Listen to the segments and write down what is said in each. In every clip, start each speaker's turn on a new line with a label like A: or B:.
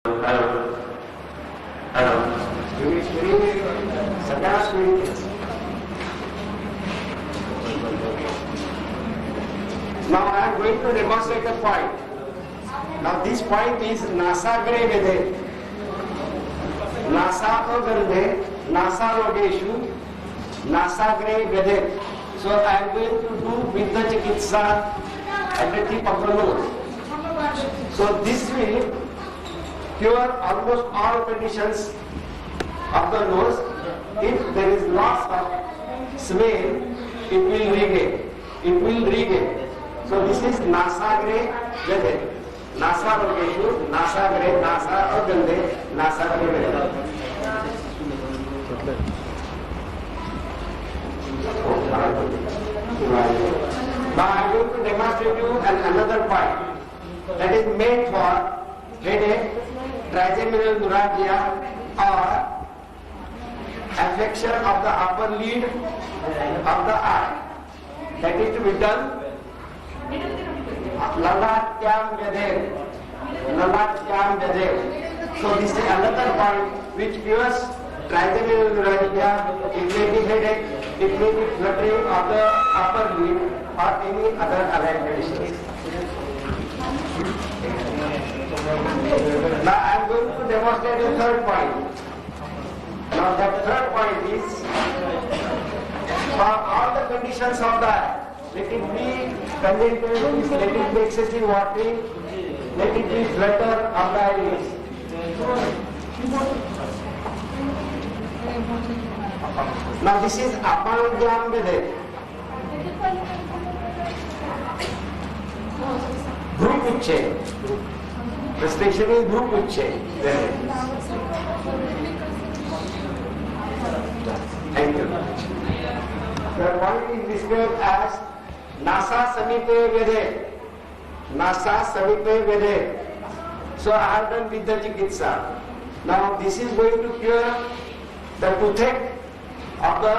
A: Hello. Hello. Now I am going to demonstrate a point. Now this point is Nasagre Vede. Nasako Vede, Nasarogeshu, Nasagre Vede. So I am going to do with the Chikitsa at the tip of the nose. So this will cure almost all conditions of the nose. If there is loss of smell, it will regain. It will regain. So this is Nasagre Vede. Nasa Rogeshu, Nasagre, Nasa Agande, Nasagre Vede. Now I am going to demonstrate you another point that is made for headache, trigeminal neuralgia, or affection of the upper lid of the eye. That is to be done Lalatyam Vede. Lalatyam Vede. So this is another point which cures trigeminal neuralgia. It may be headache, it may be fluttering of the upper lid or any other allied conditions. Now I am going to demonstrate the third point. Now that third point is for all the conditions of the eye. Let it be conjunctivitis, let it be excessive watering, let it be flutter of the eyelids. Now this is Apangyam Vede. Bhrukuche. The station is Bhrukuche. Thank you. The point is described as Nasa Samipe Vede. Nasa Samipe Vede. So I have done with the Chikitsa. Now this is going to cure the toothache of the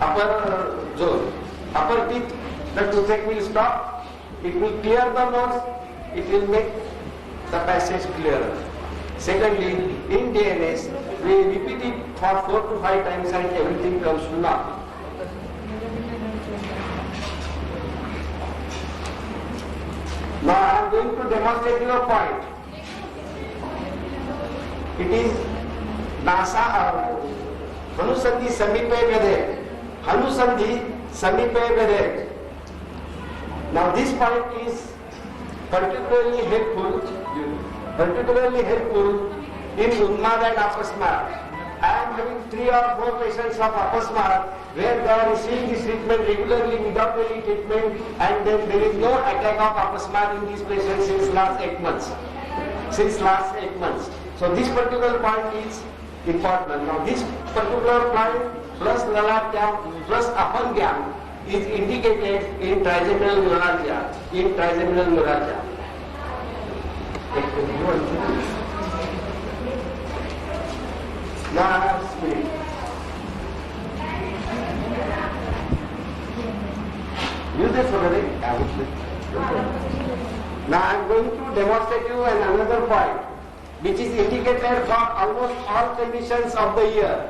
A: upper zone. Upper teeth, the toothache will stop. It will clear the nose. It will make the passage clearer. Secondly, in DNS, we repeat it for 4 to 5 times and everything comes to naught. Now I am going to demonstrate your point. It is Nasa Hanusandhi Samipe Vede. Hanusandhi Samipe Vede. Now this point is particularly helpful in Unmad and Apasmara. I am having 3 or 4 patients of Apasmara where they are receiving this treatment regularly without any treatment, and then there is no attack of Apasmara in these patients since last 8 months. So this particular point is important. Now this particular point plus Lalatyam plus Apangyam is indicated in trigeminal neuralgia. Now speak. Use this already. Now I am going to demonstrate you another point which is indicated for almost all conditions of the ear.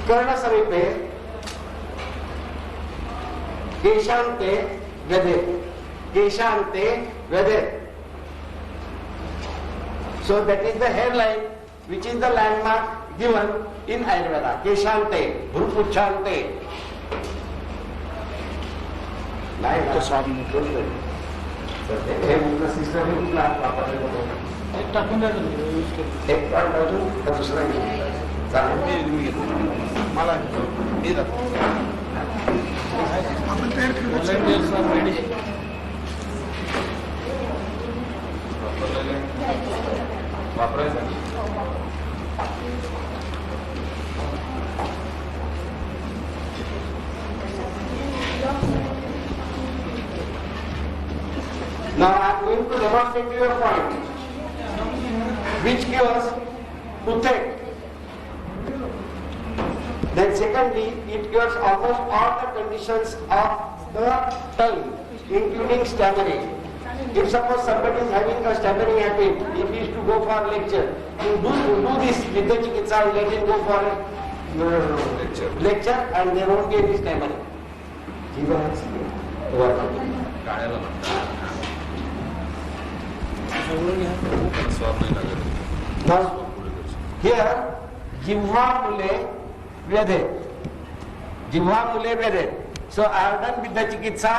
A: Karna Samipe Keshante Vede. Keshante Vede. So that is the hairline which is the landmark given in Ayurveda. Keshante, Bhrukuchante. Now I am going to demonstrate your point, which cures toothache. Then secondly, it cures almost all the conditions of the tongue, including stammering. If suppose somebody is having a stammering habit, if he is to go for a lecture, you do this with the chikitsa, let him go for a lecture and there won't be any stammering.
B: टाळ्याला म्हणतात.
A: Now, here, Jivha Mule Vyade. Jivha Mule Vyade. So I have done with the chikitsa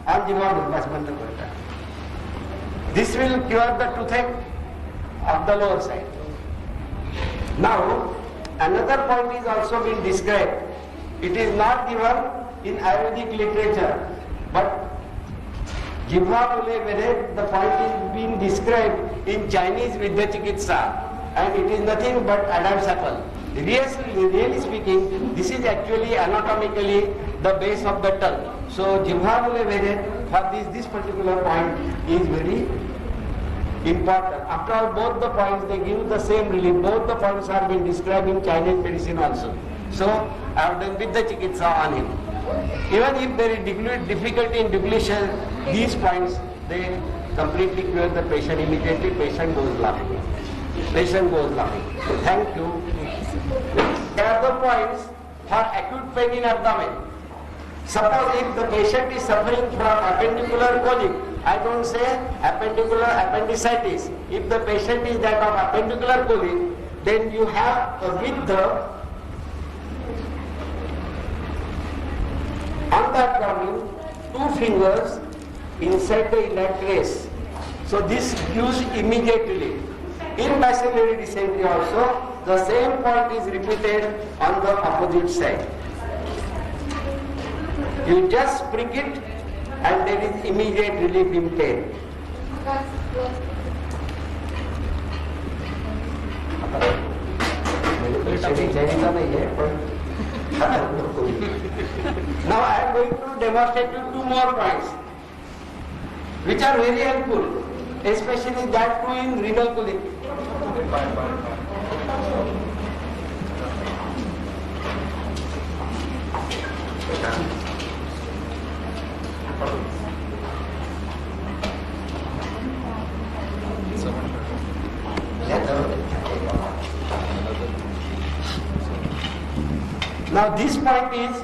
A: on Jivha Mule. This will cure the toothache of the lower side. Now, another point is also been described. It is not given in Ayurvedic literature, but Jivha Mule Vyade, the point is being described in Chinese Vidya Chikitsa, and it is nothing but Adam's apple. Really speaking, this is actually anatomically the base of the tongue. So Jivha Mule Vyade, for this particular point is very important. After all, both the points they give the same relief. Both the points are being described in Chinese medicine also. So I have done with the chikitsa on him. Even if there is difficulty in deglution, these points they completely cure the patient immediately. Patient goes laughing. Patient goes laughing. Thank you. There are the points for acute pain in abdomen. Suppose if the patient is suffering from appendicular colic, I don't say appendicular appendicitis. If the patient is that of appendicular colic, then you have with the on the abdomen 2 fingers inside the inlet trace. So this gives immediate relief. In bacillary dysentery also, the same point is repeated on the opposite side. You just prick it and there is immediate relief in pain. Now I am going to demonstrate you 2 more points which are very helpful, especially that too in renal colic. Now this point is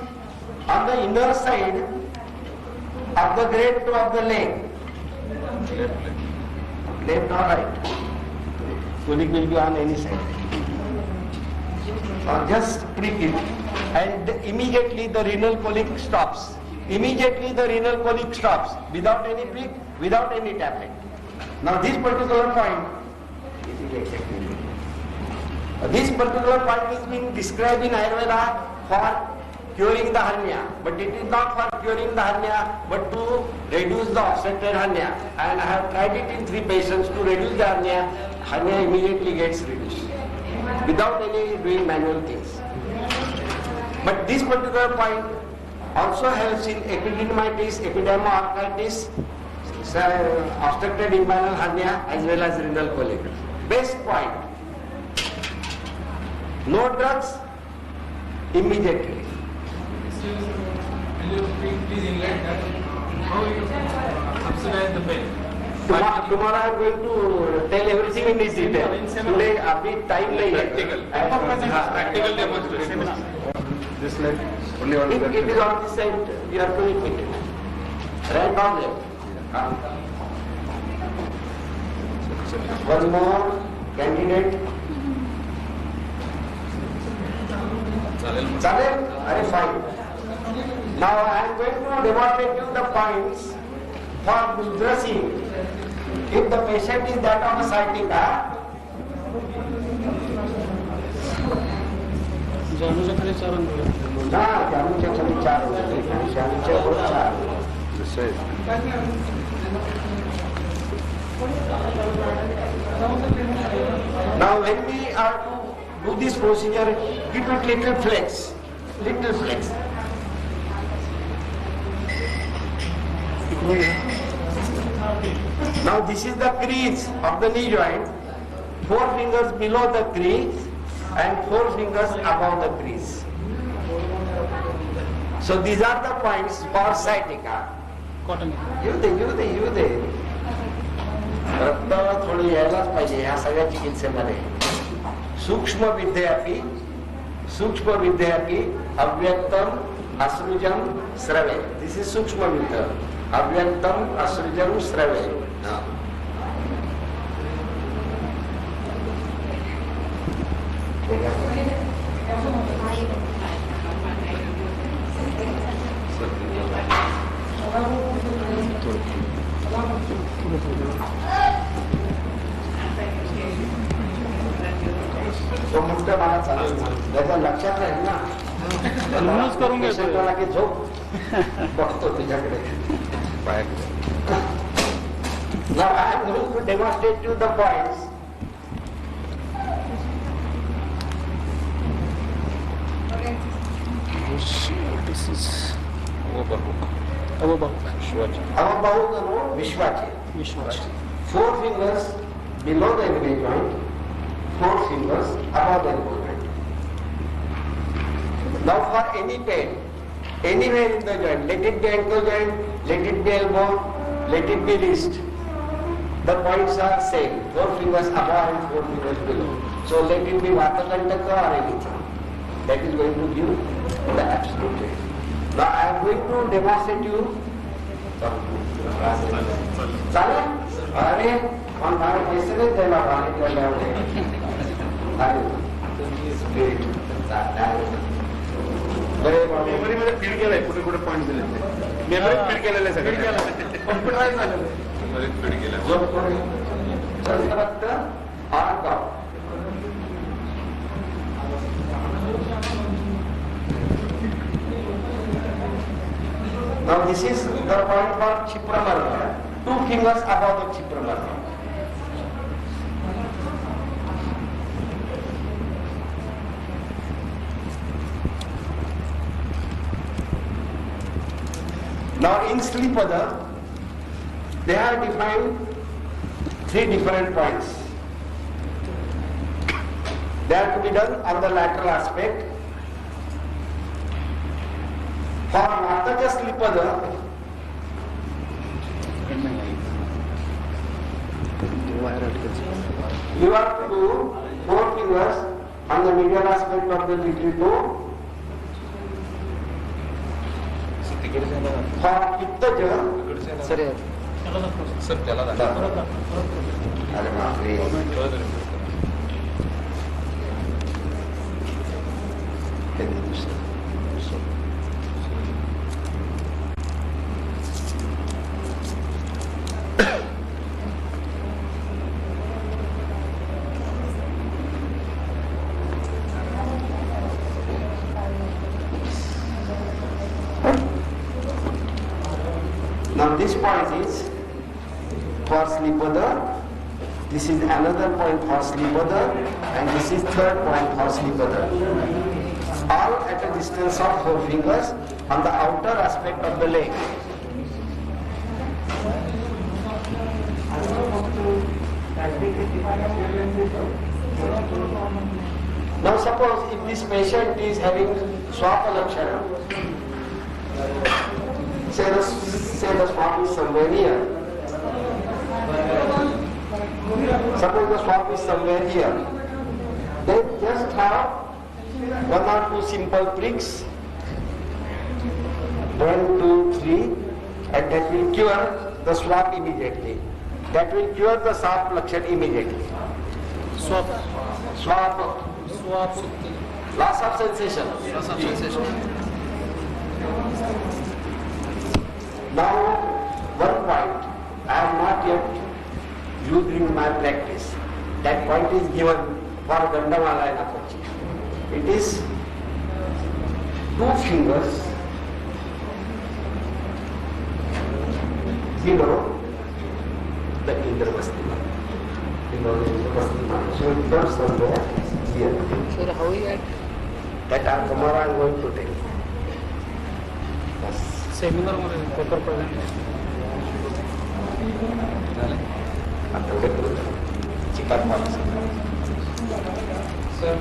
A: on the inner side of the great toe of the leg. Left or right. Colic will be on any side. Or just prick it and immediately the renal colic stops. Immediately the renal colic stops without any prick, without any tablet. Now this particular point, this particular point is being described in Ayurveda for curing the hernia, but it is not for curing the hernia, but to reduce the obstructed hernia. And I have tried it in 3 patients to reduce the hernia. Hernia immediately gets reduced without any doing manual things. But this particular point also helps in epididymitis, epidermoarthritis, obstructed inguinal hernia as well as renal colic. Best point. No drugs, immediately.
B: Will you please enlighten that? How you subsidize the pain?
A: Tomorrow I am going to tell everything in this detail. Today, abhi time nahi hai.
B: Practical demonstration.
C: This leg, only on
A: If it is on this side, you have to repeat it. Right on left. One more candidate. Chale? Are fine. Now I am going to demonstrate you the points for dressing. If the patient is that of a sciatica,
C: जानूच्या खाली 4
A: ना जानूच्या खाली 4 होते, जानूच्या वर 4.
C: This side.
A: Now when we are to do this procedure, give it little flex, little flex. Now this is the crease of the knee joint, 4 fingers below the crease and 4 fingers above the crease. So these are the points for sciatica.
C: Cotton.
A: You there. रक्त थोडी यायलाच पाहिजे ह्या सगळ्या चिकित्सेमध्ये. सूक्ष्म विद्यापी अव्यक्तम असृजम श्रवे. This is सूक्ष्म विद्या. अव्यक्तम असृजम श्रवे. तो म्हणतो मला चालेल त्याच्या लक्षात राहील ना.
C: म्हणूनच करून घ्यायचं.
A: पेशंटला की झोप बघतो तुझ्याकडे. Now I am going to demonstrate you the points.
C: This is
A: अवबाहू करू विश्वाचे. Four fingers below the elbow joint, 4 fingers above the elbow joint. Now for any pain, anywhere in the joint, let it be ankle joint, let it be elbow, let it be wrist. The points are same. 4 fingers above and 4 fingers below. So let it be Vatakantaka or anything. That is going to give the absolute pain. Now I am going to demonstrate you. चालेल? अरे पण मला पैसे नाही द्यायला
C: मेमरीमध्ये feed केलंय कुठे कुठे पॉईंट दिले. मेमरीत फीड केलेलं आहे सगळं.
A: कॉम्प्युटराइज झालेलं.
C: मेमरीत फीड केलं.
A: फक्त आठ गाव. Now this is the point for Chipramarga. 2 fingers above the Chipramarga. Now in Slipada, they have defined 3 different points. They have to be done on the lateral aspect. For Nataja Slipada, you have to do 4 fingers on the medial aspect of the little toe. For Pittaja,
C: sir त्याला
A: अरे बापरे. Now this point is for Slipada, this is another point for Slipada, and this is third point for Slipada. All at a distance of 4 fingers on the outer aspect of the leg. Now suppose if this patient is having Swapalakshana, say the swap is somewhere here. Suppose the swap is somewhere here. Then just have 1 or 2 simple pricks. 1, 2, 3, and that will cure the swap immediately. That will cure the swap lakshan immediately. Swap. Loss of sensation. Now, one point I have not yet used in my practice. That point is given for Gandamala and Apachi. It is 2 fingers below the Indramastima. So it comes somewhere here.
D: Sir, how you at?
A: That tomorrow I am going to tell you. Yes.
B: Seminar मध्ये paper present
A: chicken माणूस
B: sir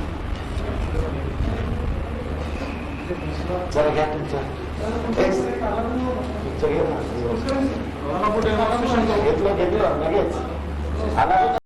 A: जरा घ्या तुमचं घेतलं लगेच आला